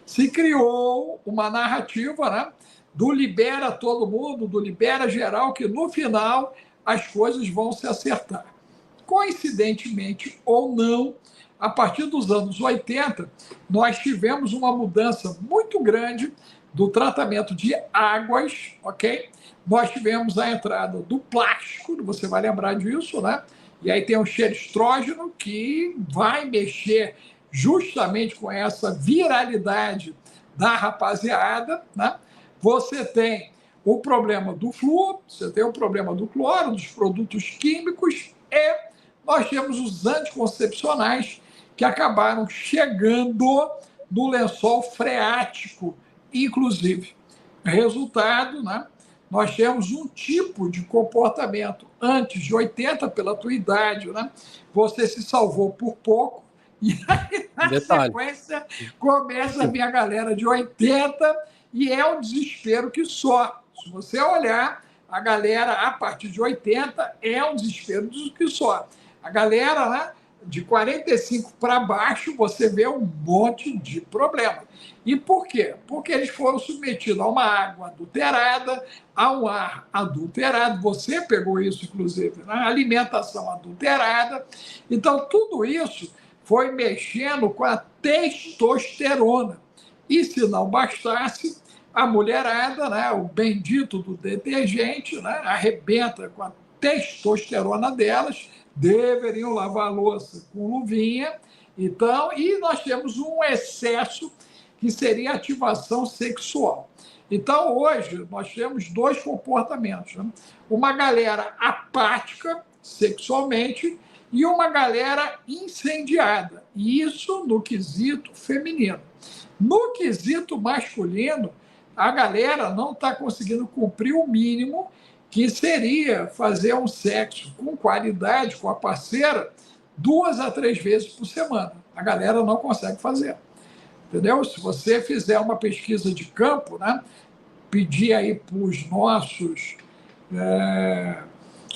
se criou uma narrativa, né, do libera todo mundo, do libera geral, que no final as coisas vão se acertar. Coincidentemente ou não, a partir dos anos 80, nós tivemos uma mudança muito grande do tratamento de águas, ok? Nós tivemos a entrada do plástico, você vai lembrar disso, né? E aí tem o xerestrógeno, que vai mexer justamente com essa viralidade da rapaziada, né? Você tem o problema do flúor, você tem o problema do cloro, dos produtos químicos, e nós temos os anticoncepcionais que acabaram chegando no lençol freático, inclusive. Resultado, né? Nós temos um tipo de comportamento antes de 80, pela tua idade, né? Você se salvou por pouco, e aí, na sequência, começa a vir a galera de 80, e é um desespero que só. Se você olhar, a galera a partir de 80 é um desespero que só. A galera, né, de 45 para baixo, você vê um monte de problema. E por quê? Porque eles foram submetidos a uma água adulterada, a um ar adulterado. Você pegou isso, inclusive, na alimentação adulterada. Então, tudo isso foi mexendo com a testosterona. E se não bastasse, a mulherada, né, o bendito do detergente, né, arrebenta com a testosterona delas, deveriam lavar a louça com luvinha. Então, e nós temos um excesso que seria ativação sexual. Então, hoje, nós temos dois comportamentos, né? Uma galera apática sexualmente e uma galera incendiada. E isso no quesito feminino. No quesito masculino, a galera não está conseguindo cumprir o mínimo, que seria fazer um sexo com qualidade com a parceira 2 a 3 vezes por semana. A galera não consegue fazer. Entendeu? Se você fizer uma pesquisa de campo, né, pedir aí para os nossos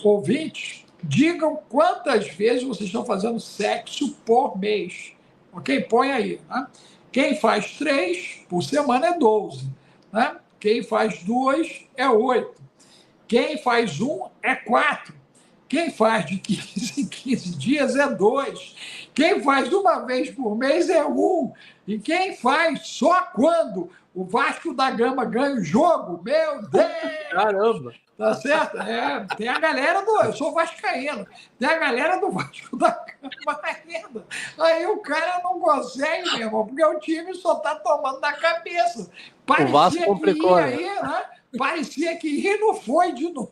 ouvintes, digam quantas vezes vocês estão fazendo sexo por mês. Ok? Põe aí. Né? Quem faz 3 por semana é 12. Né? Quem faz 2 é 8. Quem faz 1 é 4. Quem faz de 15 em 15 dias é 2. Quem faz uma vez por mês é 1. E quem faz só quando o Vasco da Gama ganha o jogo, meu Deus! Caramba! Tá certo? Tem a galera do... Eu sou vascaíno. Tem a galera do Vasco da Gama ainda. Aí o cara não consegue, meu irmão, porque o time só tá tomando na cabeça. O Vasco complicou, que ia aí, né? Parecia que ia e não foi de novo.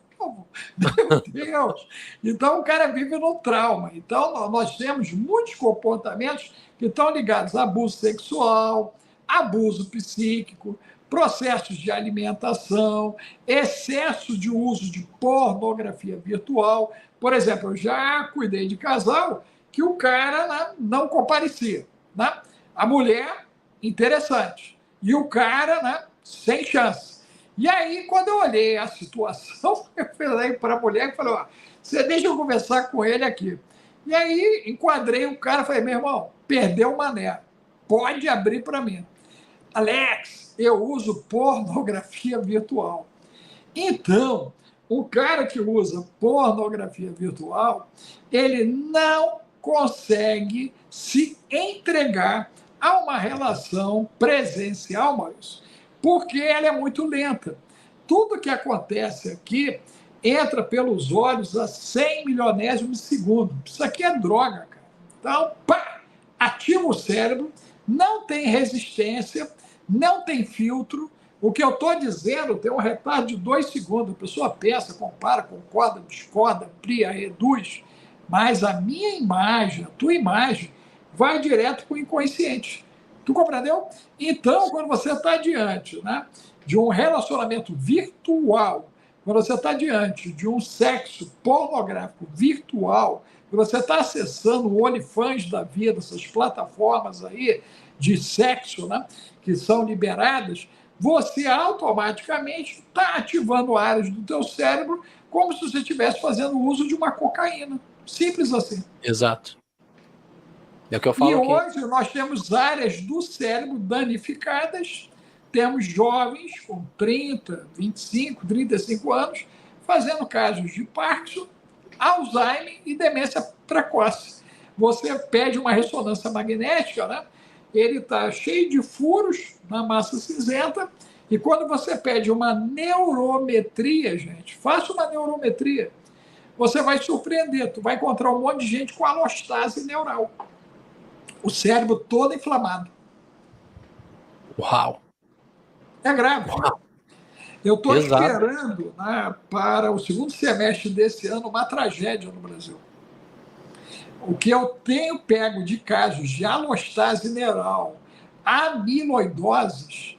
Meu Deus! Então o cara vive no trauma. Então nós temos muitos comportamentos que estão ligados a abuso sexual, abuso psíquico, processos de alimentação, excesso de uso de pornografia virtual. Por exemplo, eu já cuidei de casal que o cara, né, não comparecia. Né? A mulher, interessante. E o cara, né, sem chance. E aí, quando eu olhei a situação, eu falei para a mulher e falei, ó, você deixa eu conversar com ele aqui. E aí, enquadrei o cara e falei, meu irmão, perdeu o mané. Pode abrir para mim. Alex, eu uso pornografia virtual. Então, o cara que usa pornografia virtual, ele não consegue se entregar a uma relação presencial, Maurício, porque ela é muito lenta. Tudo que acontece aqui entra pelos olhos a 100 milionésimos de segundo. Isso aqui é droga, cara. Então, pá, ativa o cérebro, não tem resistência, não tem filtro. O que eu estou dizendo tem um retardo de 2 segundos. A pessoa pensa, compara, concorda, discorda, amplia, reduz. Mas a minha imagem, a tua imagem, vai direto para o inconsciente. Tu compreendeu? Então, quando você está diante, né, de um relacionamento virtual, quando você está diante de um sexo pornográfico virtual, quando você está acessando o OnlyFans da vida, essas plataformas aí de sexo, né, que são liberadas, você automaticamente está ativando áreas do teu cérebro como se você estivesse fazendo uso de uma cocaína. Simples assim. Exato. É o que eu falo E aqui. hoje nós temos áreas do cérebro danificadas, temos jovens com 30, 25, 35 anos fazendo casos de Parkinson, Alzheimer e demência precoce. Você pede uma ressonância magnética, né? Ele está cheio de furos na massa cinzenta, e quando você pede uma neurometria, gente, faça uma neurometria, você vai surpreender, tu vai encontrar um monte de gente com alostase neural, o cérebro todo inflamado. Uau! É grave. Uau. Eu estou Exato. esperando, né, para o segundo semestre desse ano uma tragédia no Brasil. O que eu tenho pego de casos de alostase neural, amiloidoses,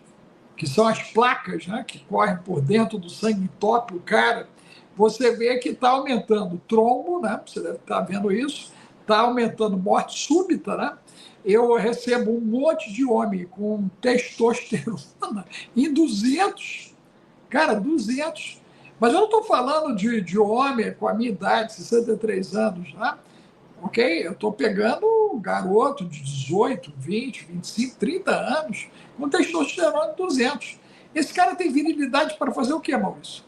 que são as placas, né, que correm por dentro do sangue, entope o cara, você vê que está aumentando trombo, né, você deve estar vendo isso, está aumentando morte súbita, né? Eu recebo um monte de homem com testosterona em 200, cara, 200. Mas eu não estou falando de homem com a minha idade, 63 anos, né? Ok? Eu estou pegando um garoto de 18, 20, 25, 30 anos com testosterona de 200. Esse cara tem virilidade para fazer o quê, Maurício?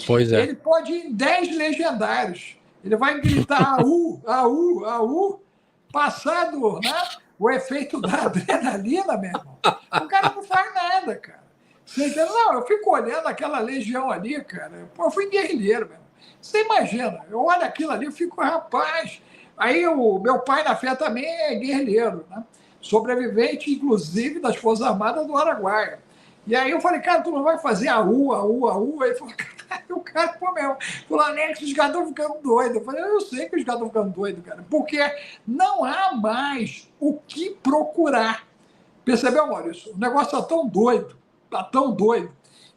Pois é. Ele pode ir em 10 legendários. Ele vai gritar AU, AU, AU, passado, né, o efeito da adrenalina, meu irmão. O cara não faz nada, cara. Você entendeu? Não, eu fico olhando aquela legião ali, cara. Pô, eu fui guerrilheiro, meu. Você imagina, eu olho aquilo ali e fico, rapaz. Aí o meu pai na fé também é guerrilheiro, né? Sobrevivente, inclusive, das Forças Armadas do Araguaia. E aí eu falei, cara, tu não vai fazer AU, AU, AU? Aí ele falou, cara, o cara, pô, meu, falou, Alex, os caras estão ficando doidos. Eu falei, eu sei que os caras estão ficando doidos, cara, porque não há mais o que procurar. Percebeu, Maurício? O negócio tá tão doido,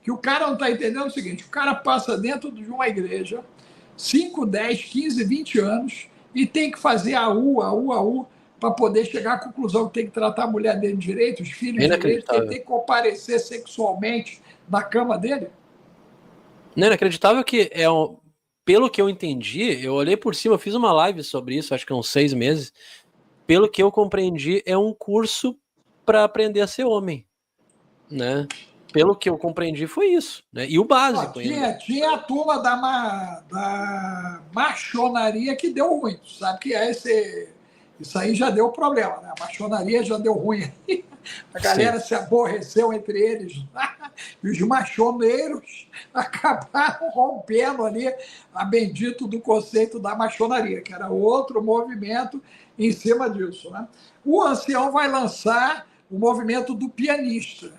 que o cara não está entendendo o seguinte, o cara passa dentro de uma igreja 5, 10, 15, 20 anos e tem que fazer AU, AU, AU, para poder chegar à conclusão que tem que tratar a mulher dele direito, os filhos direito, que ele tem que comparecer sexualmente na cama dele. Não é inacreditável que pelo que eu entendi, eu olhei por cima, eu fiz uma live sobre isso, acho que há uns 6 meses. Pelo que eu compreendi, é um curso para aprender a ser homem, né? Pelo que eu compreendi foi isso, né? E o básico ainda. Tinha a turma da machonaria que deu ruim, sabe que isso aí já deu problema, né? A machonaria já deu ruim. A galera se aborreceu entre eles. E os machoneiros acabaram rompendo ali a bendito do conceito da machonaria, que era outro movimento em cima disso, né? O ancião vai lançar o movimento do pianista.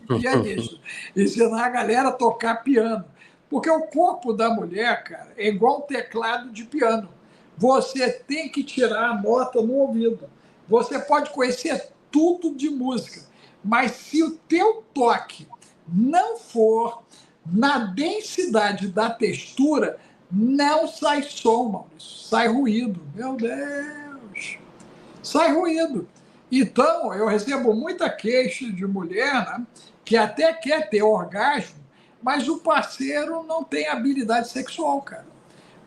Do pianista. Ensinar a galera a tocar piano. Porque o corpo da mulher, cara, é igual um teclado de piano. Você tem que tirar a nota no ouvido. Você pode conhecer tudo de música, mas se o teu toque não for na densidade da textura, não sai som, Maurício. Sai ruído. Meu Deus! Sai ruído. Então, eu recebo muita queixa de mulher, né, que até quer ter orgasmo, mas o parceiro não tem habilidade sexual, cara.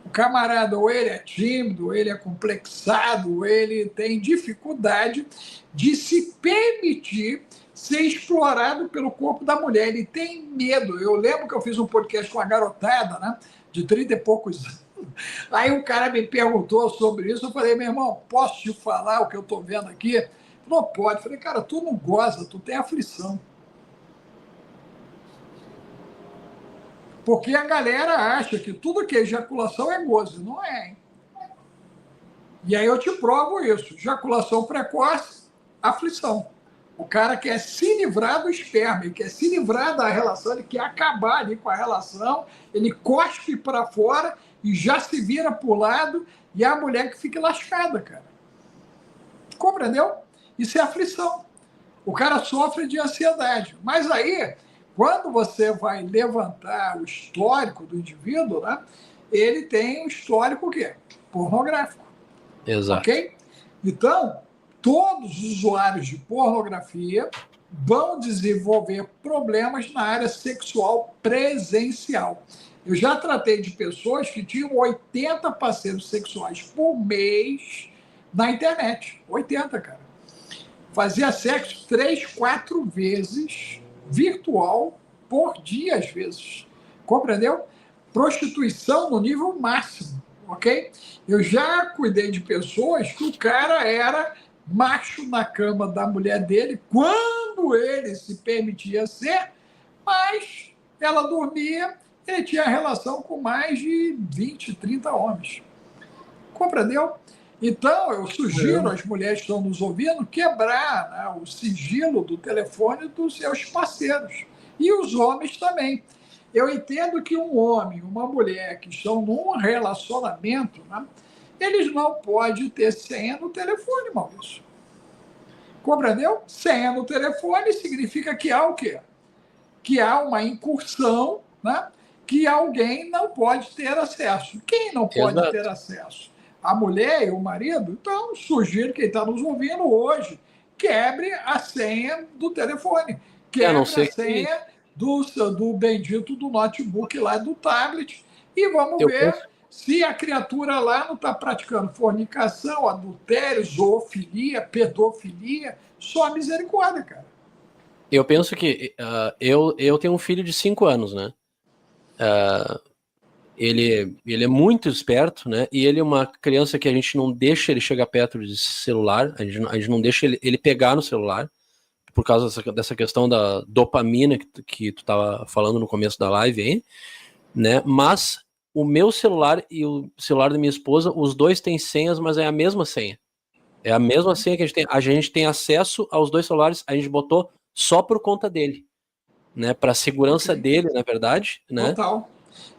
O camarada, ou ele é tímido, ou ele é complexado, ou ele tem dificuldade de se permitir ser explorado pelo corpo da mulher. Ele tem medo. Eu lembro que eu fiz um podcast com uma garotada, né, de 30 e poucos anos. Aí o cara me perguntou sobre isso. Eu falei, meu irmão, posso te falar o que eu estou vendo aqui? Não pode. Eu falei, cara, tu não goza, tu tem aflição. Porque a galera acha que tudo que é ejaculação é gozo. Não é, hein? E aí eu te provo isso. Ejaculação precoce, aflição. O cara quer se livrar do esperma, ele quer se livrar da relação, ele quer acabar ali com a relação, ele cospe para fora e já se vira para o lado, e é a mulher que fica lascada, cara. Compreendeu? Isso é aflição. O cara sofre de ansiedade. Mas aí, quando você vai levantar o histórico do indivíduo, né, ele tem um histórico o quê? Pornográfico. Exato. Ok? Então, todos os usuários de pornografia vão desenvolver problemas na área sexual presencial. Eu já tratei de pessoas que tinham 80 parceiros sexuais por mês, na internet. 80, cara. Fazia sexo 3, 4 vezes virtual por dia, às vezes. Compreendeu? Prostituição no nível máximo, ok? Eu já cuidei de pessoas que o cara era macho na cama da mulher dele quando ele se permitia ser, mas ela dormia, ele tinha relação com mais de 20, 30 homens. Compreendeu? Então, eu sugiro às mulheres que estão nos ouvindo quebrar, né, o sigilo do telefone dos seus parceiros. E os homens também. Eu entendo que um homem e uma mulher que estão num relacionamento, né, eles não podem ter senha no telefone, Maurício. Compreendeu? Senha no telefone significa que há o quê? Que há uma incursão, né, que alguém não pode ter acesso. Quem não pode Exato. ter acesso? A mulher e o marido? Então, sugiro quem está nos ouvindo hoje, quebre a senha do telefone, quebre a senha do bendito do notebook lá, do tablet, e vamos ver se a criatura lá não está praticando fornicação, adultério, zoofilia, pedofilia, só misericórdia, cara. Eu penso que eu tenho um filho de 5 anos, né? Ele é muito esperto, né? E ele é uma criança que a gente não deixa ele chegar perto de celular, a gente não deixa ele pegar no celular, por causa dessa questão da dopamina que tu tava falando no começo da live, hein? Né? Mas o meu celular e o celular da minha esposa, os dois têm senhas, mas é a mesma senha. É a mesma senha que a gente tem. A gente tem acesso aos dois celulares, a gente botou só por conta dele, né? Para segurança dele, na verdade, né? Total.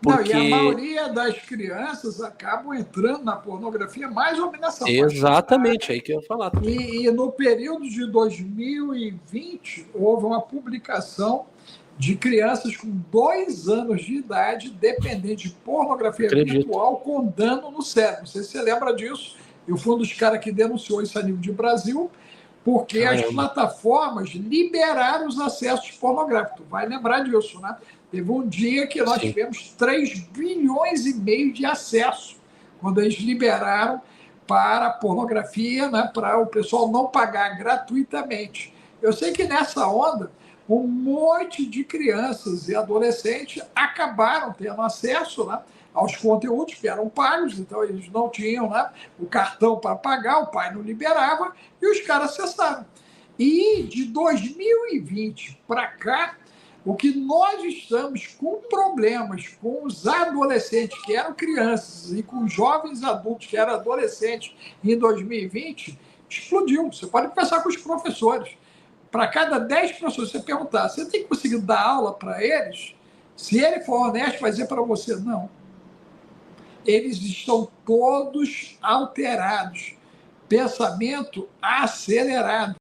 Porque... Não, e a maioria das crianças acabam entrando na pornografia mais ou menos nessa Exatamente, aí que eu ia falar. E no período de 2020, houve uma publicação de crianças com 2 anos de idade dependentes de pornografia virtual com dano no cérebro. Não sei se você lembra disso. Eu fui um dos caras que denunciou isso a nível de Brasil, porque as plataformas liberaram os acessos pornográficos. Vai lembrar disso, né? Teve um dia que nós tivemos 3 bilhões e meio de acesso, quando eles liberaram para a pornografia, né, para o pessoal não pagar gratuitamente. Eu sei que nessa onda, um monte de crianças e adolescentes acabaram tendo acesso, né, aos conteúdos que eram pagos, então eles não tinham, né, o cartão para pagar, o pai não liberava, e os caras acessaram. E de 2020 para cá, o que nós estamos com problemas com os adolescentes que eram crianças e com os jovens adultos que eram adolescentes em 2020, explodiu. Você pode conversar com os professores. Para cada 10 professores, você perguntar, você tem conseguido dar aula para eles? Se ele for honesto, vai dizer para você, não. Eles estão todos alterados. Pensamento acelerado.